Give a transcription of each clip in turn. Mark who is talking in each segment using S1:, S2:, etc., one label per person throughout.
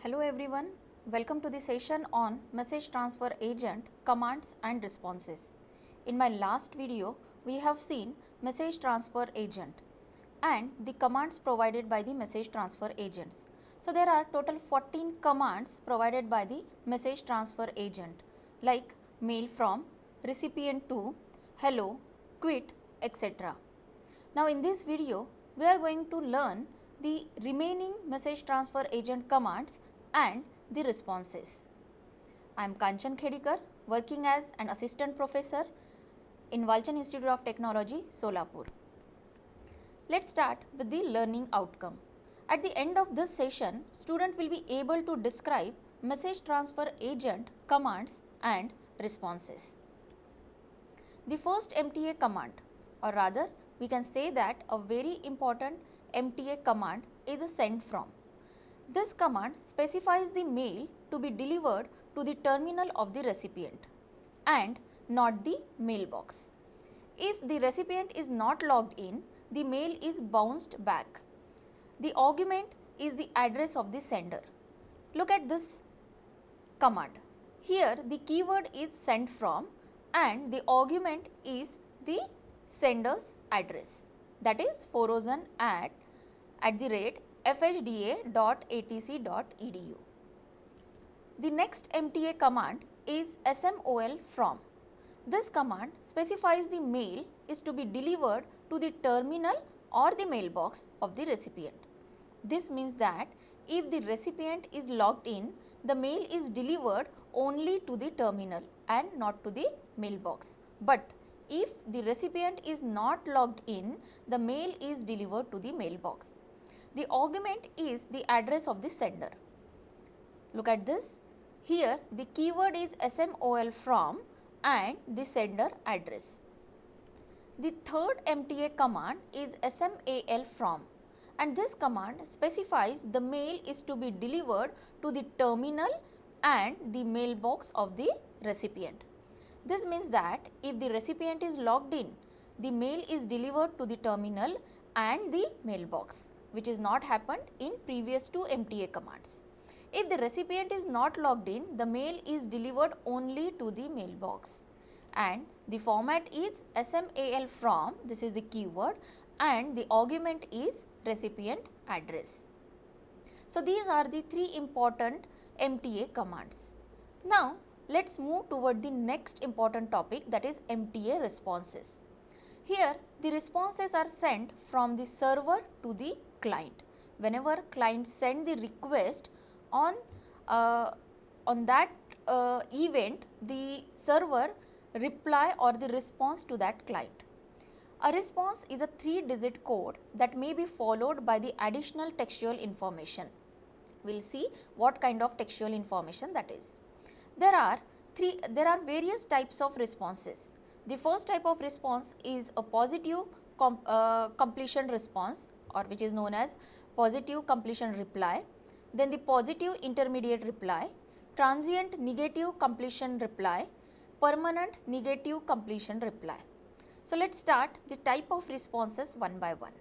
S1: Hello everyone, welcome to the session on message transfer agent commands and responses. In my last video, we have seen message transfer agent and the commands provided by the message transfer agents. So there are total 14 commands provided by the message transfer agent like mail from, recipient to, hello, quit, etc. Now in this video, we are going to learn the remaining message transfer agent commands and the responses. I am Kanchan Khedikar, working as an assistant professor in Walchand Institute of Technology, Solapur. Let's start with the learning outcome. At the end of this session, student will be able to describe message transfer agent commands and responses. The first MTA command, or rather we can say that a very important MTA command is a send from. This command specifies the mail to be delivered to the terminal of the recipient and not the mailbox. If the recipient is not logged in, the mail is bounced back. The argument is the address of the sender. Look at this command. Here the keyword is sent from and the argument is the sender's address, that is 400@fhda.atc.edu. The next MTA command is smol from. This command specifies the mail is to be delivered to the terminal or the mailbox of the recipient. This means that if the recipient is logged in, the mail is delivered only to the terminal and not to the mailbox. But if the recipient is not logged in, the mail is delivered to the mailbox. The argument is the address of the sender. Look at this. Here the keyword is smol from and the sender address. The third MTA command is smal from, and this command specifies the mail is to be delivered to the terminal and the mailbox of the recipient. This means that if the recipient is logged in, the mail is delivered to the terminal and the mailbox, which is not happened in previous two MTA commands. If the recipient is not logged in, the mail is delivered only to the mailbox, and the format is smal from, this is the keyword, and the argument is recipient address. So these are the three important MTA commands. Now let's move toward the next important topic, that is MTA responses. Here the responses are sent from the server to the client. Whenever client send the request on that event, the server reply or the response to that client. A response is a 3-digit code that may be followed by the additional textual information. We will see what kind of textual information that is. There are various types of responses. The first type of response is a positive completion response, or which is known as positive completion reply. Then the positive intermediate reply, transient negative completion reply, permanent negative completion reply. So let's start the type of responses one by one.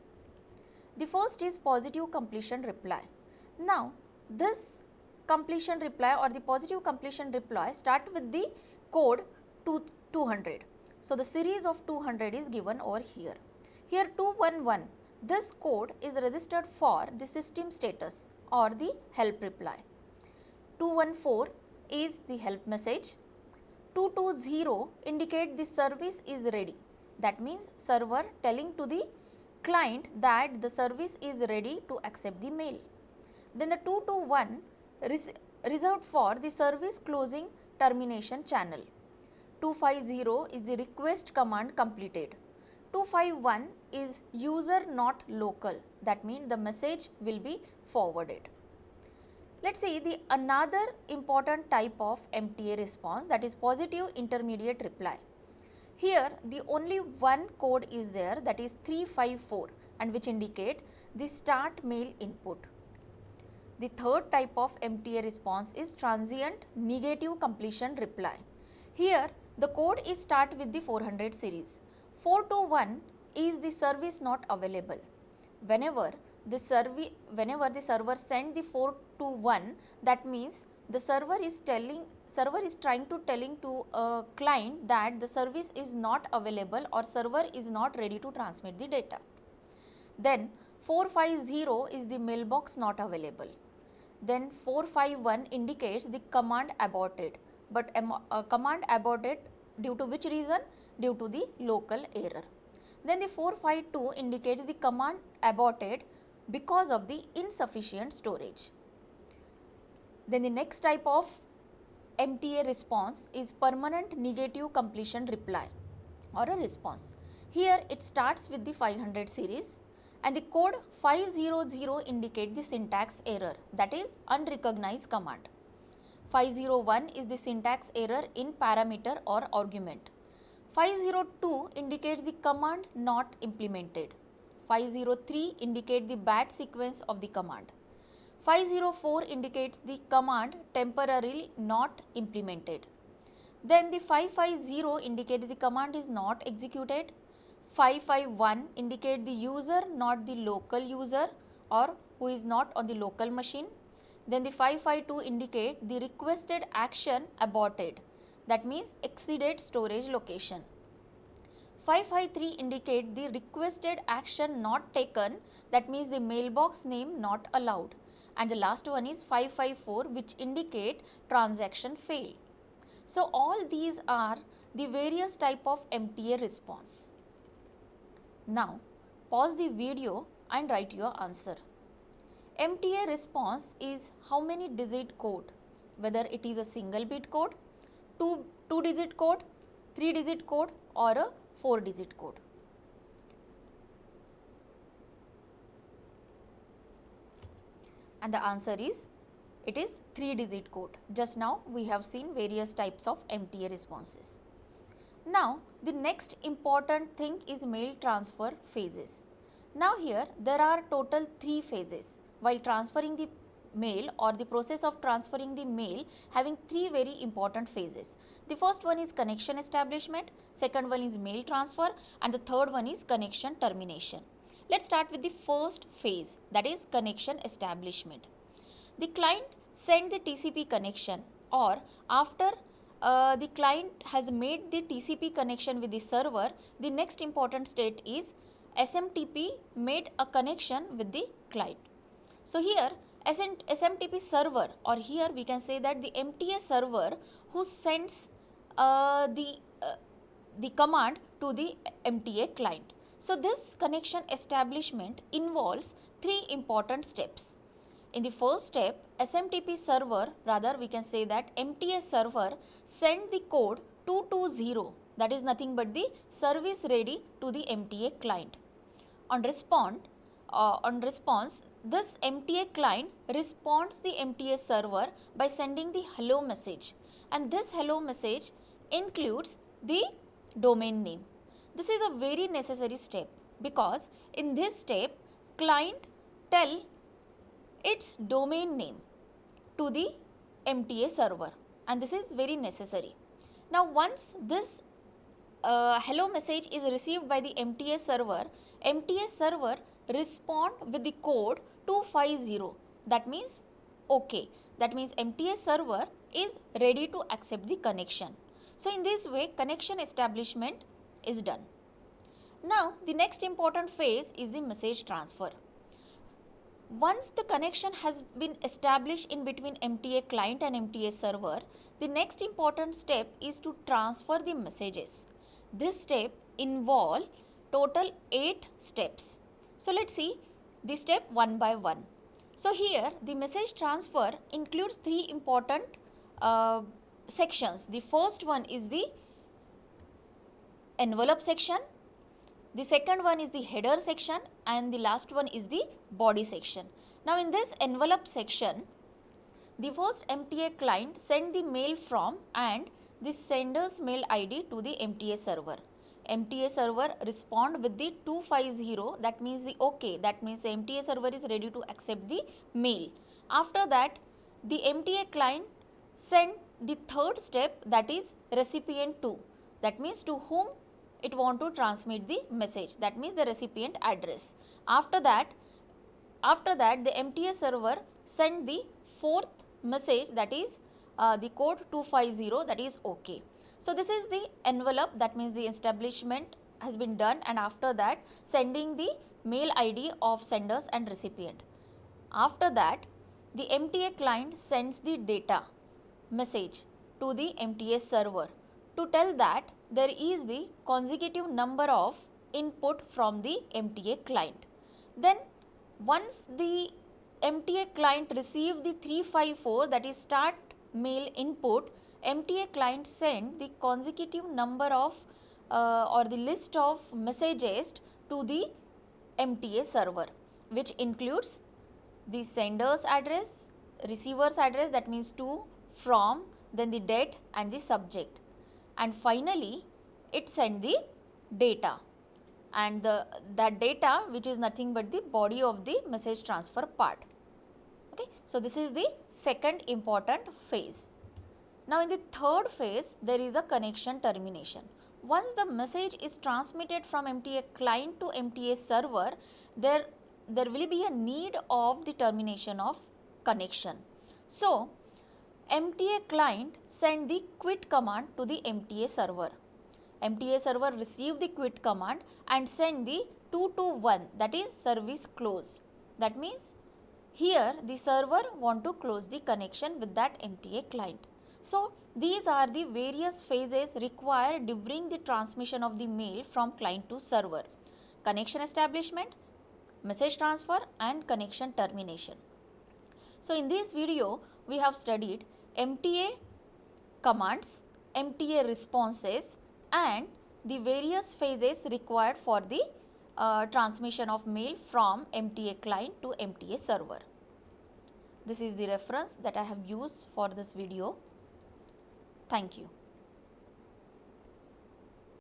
S1: The first is positive completion reply. Now this completion reply or the positive completion reply start with the code 200. So the series of 200 is given over here. Here 211, this code is registered for the system status or the help reply. 214 is the help message. 220 indicate the service is ready. That means server telling to the client that the service is ready to accept the mail. Then the 221 reserved for the service closing termination channel. 250 is the request command completed. 251 is user not local, that means the message will be forwarded. Let's see the another important type of MTA response, that is positive intermediate reply. Here the only one code is there, that is 354, and which indicate the start mail input. The third type of MTA response is transient negative completion reply. Here the code is start with the 400 series. 421 is the service not available. Whenever whenever the server send the 4 to 1, that means the server is trying to telling to a client that the service is not available or server is not ready to transmit the data. Then 450 is the mailbox not available. Then 451 indicates the command aborted, but command aborted due to which reason? Due to the local error. Then the 452 indicates the command aborted because of the insufficient storage. Then the next type of MTA response is permanent negative completion reply or a response. Here it starts with the 500 series and the code 500 indicate the syntax error, that is unrecognized command. 501 is the syntax error in parameter or argument. 502 indicates the command not implemented. 503 indicates the bad sequence of the command. 504 indicates the command temporarily not implemented. Then the 550 indicates the command is not executed. 551 indicates the user not the local user or who is not on the local machine. Then the 552 indicate the requested action aborted, that means exceeded storage location. 553 indicate the requested action not taken, that means the mailbox name not allowed. And the last one is 554 which indicate transaction failed. So all these are the various type of MTA response. Now pause the video and write your answer. MTA response is how many digit code, whether it is a single bit code, two digit code, 3 digit code or a 4 digit code. And the answer is, it is 3 digit code. Just now we have seen various types of MTA responses. Now the next important thing is mail transfer phases. Now here there are total 3 phases while transferring the mail or the process of transferring the mail having 3 very important phases. The first one is connection establishment, second one is mail transfer and the third one is connection termination. Let's start with the first phase, that is connection establishment. The client send the TCP connection, or after the client has made the TCP connection with the server, the next important state is SMTP made a connection with the client. So here SMTP server, or here we can say that the MTA server who sends the command to the MTA client. So this connection establishment involves 3 important steps. In the first step, SMTP server, rather we can say that MTA server send the code 220, that is nothing but the service ready to the MTA client. On response, this MTA client responds the MTA server by sending the hello message, and this hello message includes the domain name. This is a very necessary step because in this step client tell its domain name to the MTA server, and this is very necessary. Now once this hello message is received by the MTA server respond with the code 250, that means OK, that means MTA server is ready to accept the connection. So in this way connection establishment is done. Now the next important phase is the message transfer. Once the connection has been established in between MTA client and MTA server, the next important step is to transfer the messages. This step involves total 8 steps. So let's see the step one by one. So here the message transfer includes 3 important sections. The first one is the envelope section, the second one is the header section, and the last one is the body section. Now in this envelope section, the first MTA client send the mail from and the sender's mail ID to the MTA server. MTA server respond with the 250, that means the OK, that means the MTA server is ready to accept the mail. After that the MTA client send the third step, that is recipient to, that means to whom it want to transmit the message, that means the recipient address. After that After that, the MTA server send the fourth message, that is the code 250, that is OK. So this is the envelope, that means the establishment has been done, and after that sending the mail ID of senders and recipient. After that, the MTA client sends the data message to the MTA server to tell that there is the consecutive number of input from the MTA client. Then once the MTA client receive the 354, that is start mail input, MTA client send the consecutive number of or the list of messages to the MTA server, which includes the sender's address, receiver's address, that means to, from, then the date and the subject, and finally it send the data, and that data which is nothing but the body of the message transfer part. Okay. So this is the second important phase. Now in the third phase, there is a connection termination. Once the message is transmitted from MTA client to MTA server, there will be a need of the termination of connection. So MTA client send the quit command to the MTA server. MTA server receive the quit command and send the 221, that is service close. That means here the server want to close the connection with that MTA client. So these are the various phases required during the transmission of the mail from client to server: connection establishment, message transfer, and connection termination. So in this video, we have studied MTA commands, MTA responses, and the various phases required for the transmission of mail from MTA client to MTA server. This is the reference that I have used for this video. Thank you.